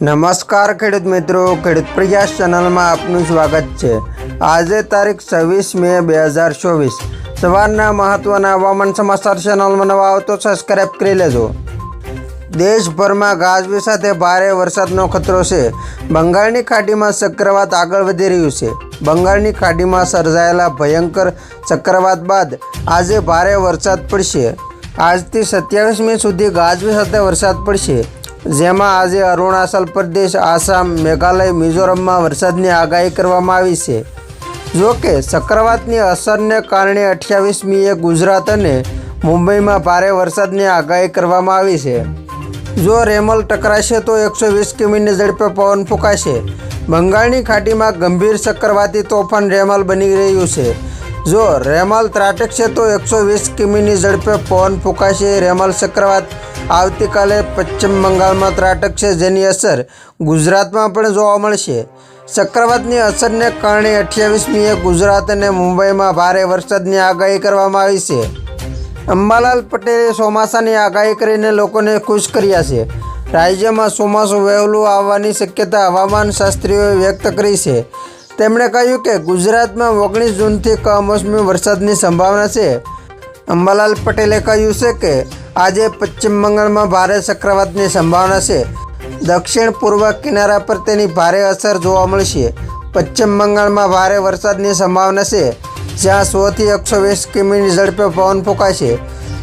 નમસ્કાર ખેડૂત મિત્રો, ખેડૂત પ્રયાસ ચેનલમાં આપનું સ્વાગત છે। આજે તારીખ 26 મે 2024 સવારના મહત્વના હવામાન સમાચાર ચેનલમાં નવા આવો તો સબસ્ક્રાઇબ કરી લેજો। દેશભરમાં ગાજવીજ સાથે ભારે વરસાદનો ખતરો છે। બંગાળની ખાડીમાં ચક્રવાત આગળ વધી રહ્યું છે। બંગાળની ખાડીમાં સર્જાયેલા ભયંકર ચક્રવાત બાદ આજે ભારે વરસાદ પડશે। આજથી 27 મે સુધી ગાજવીજ સાથે વરસાદ પડશે, જેમાં આજે અરુણાચલ પ્રદેશ, આસામ, મેઘાલય, મિઝોરમમાં વરસાદની આગાહી કરવામાં આવી છે। જો કે ચક્રવાતની અસરને કારણે 28મીએ ગુજરાત અને મુંબઈમાં ભારે વરસાદની આગાહી કરવામાં આવી છે। જો રેમલ ટકરાશે તો 120 કિમીની ઝડપે પવન ફૂંકાશે। બંગાળની ખાડીમાં ગંભીર ચક્રવાતી તોફાન રેમલ બની રહ્યું છે। જો રેમલ ત્રાટકશે તો 120 કિમીની ઝડપે પવન ફૂંકાશે। રેમલ ચક્રવાત આવતીકાલે પશ્ચિમ બંગાળમાં ત્રાટકશે, જેની અસર ગુજરાતમાં પણ જોવા મળશે। ચક્રવાતની અસરને કારણે 28મીએ ગુજરાત અને મુંબઈમાં ભારે વરસાદની આગાહી કરવામાં આવી છે। અંબાલાલ પટેલે ચોમાસાની આગાહી કરીને લોકોને ખુશ કર્યા છે। રાજ્યમાં ચોમાસું વહેલું આવવાની શક્યતા હવામાન શાસ્ત્રીઓએ વ્યક્ત કરી છે। તેમણે કહ્યું કે ગુજરાતમાં 19 જૂનથી કમોસમી વરસાદની સંભાવના છે। અંબાલાલ પટેલે કહ્યું છે કે આજે પશ્ચિમ બંગાળમાં ભારે ચક્રવાતની સંભાવના છે। દક્ષિણ પૂર્વ કિનારા પર તેની ભારે અસર જોવા મળશે। પશ્ચિમ બંગાળમાં ભારે વરસાદની સંભાવના છે, જ્યાં 100 થી 120 કિમીની ઝડપે પવન ફૂંકાશે।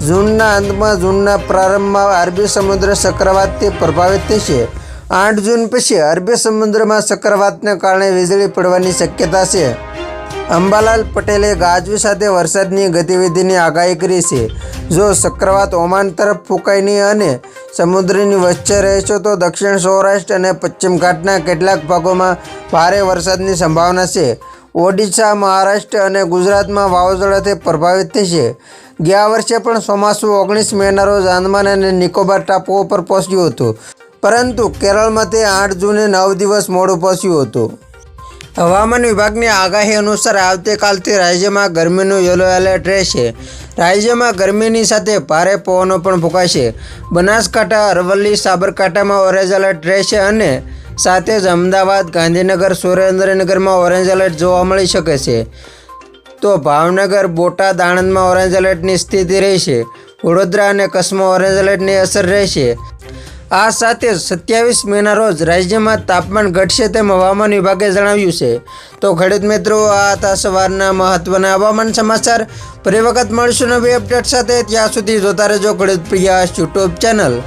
જૂનના અંતમાં જૂનના પ્રારંભમાં અરબી સમુદ્ર ચક્રવાતથી પ્રભાવિત થશે। 8 જૂન પછી અરબી સમુદ્રમાં ચક્રવાતને કારણે વીજળી પડવાની શક્યતા છે। અંબાલાલ પટેલે ગાજવીજ સાથે વરસાદની ગતિવિધિની આગાહી કરી છે। જો ચક્રવાત ઓમાન તરફ ફૂંકાય નહીં અને સમુદ્રની વચ્ચે રહેશે તો દક્ષિણ સૌરાષ્ટ્ર અને પશ્ચિમ ઘાટના કેટલાક ભાગોમાં ભારે વરસાદની સંભાવના છે। ઓડિશા, મહારાષ્ટ્ર અને ગુજરાતમાં વાવાઝોડાથી પ્રભાવિત થશે। ગયા વર્ષે પણ ચોમાસું 19 મેના રોજ આંદામાન અને નિકોબાર ટાપુઓ પર પહોંચ્યું હતું, પરંતુ કેરળમાં તે 8 જૂને 9 દિવસ મોડું પહોંચ્યું હતું। હવામાન વિભાગની આગાહી અનુસાર આવતીકાલથી રાજ્યમાં ગરમીનું યલો એલર્ટ રહેશે। રાજ્યમાં ગરમીની સાથે ભારે પવનો પણ ફૂંકાશે। બનાસકાંઠા, અરવલ્લી, સાબરકાંઠામાં ઓરેન્જ એલર્ટ રહેશે અને સાથે જ અમદાવાદ, ગાંધીનગર, સુરેન્દ્રનગરમાં ઓરેન્જ એલર્ટ જોવા મળી શકે છે। તો ભાવનગર, બોટાદ, આણંદમાં ઓરેન્જ એલર્ટની સ્થિતિ રહેશે। વડોદરા અને કચ્છમાં ઓરેન્જ એલર્ટની અસર રહેશે। આ સાથે 27 મેના રોજ રાજ્યમાં તાપમાન ઘટશે તેમ હવામાન વિભાગે જણાવ્યું છે। તો ખેડૂત મિત્રો, આ હતા સવારના મહત્વના હવામાન સમાચાર। ફરી વખત મળીશું નવી અપડેટ સાથે। ત્યાં સુધી જોતા રહેજો ખેડૂત પ્રયાસ યુટ્યુબ ચેનલ।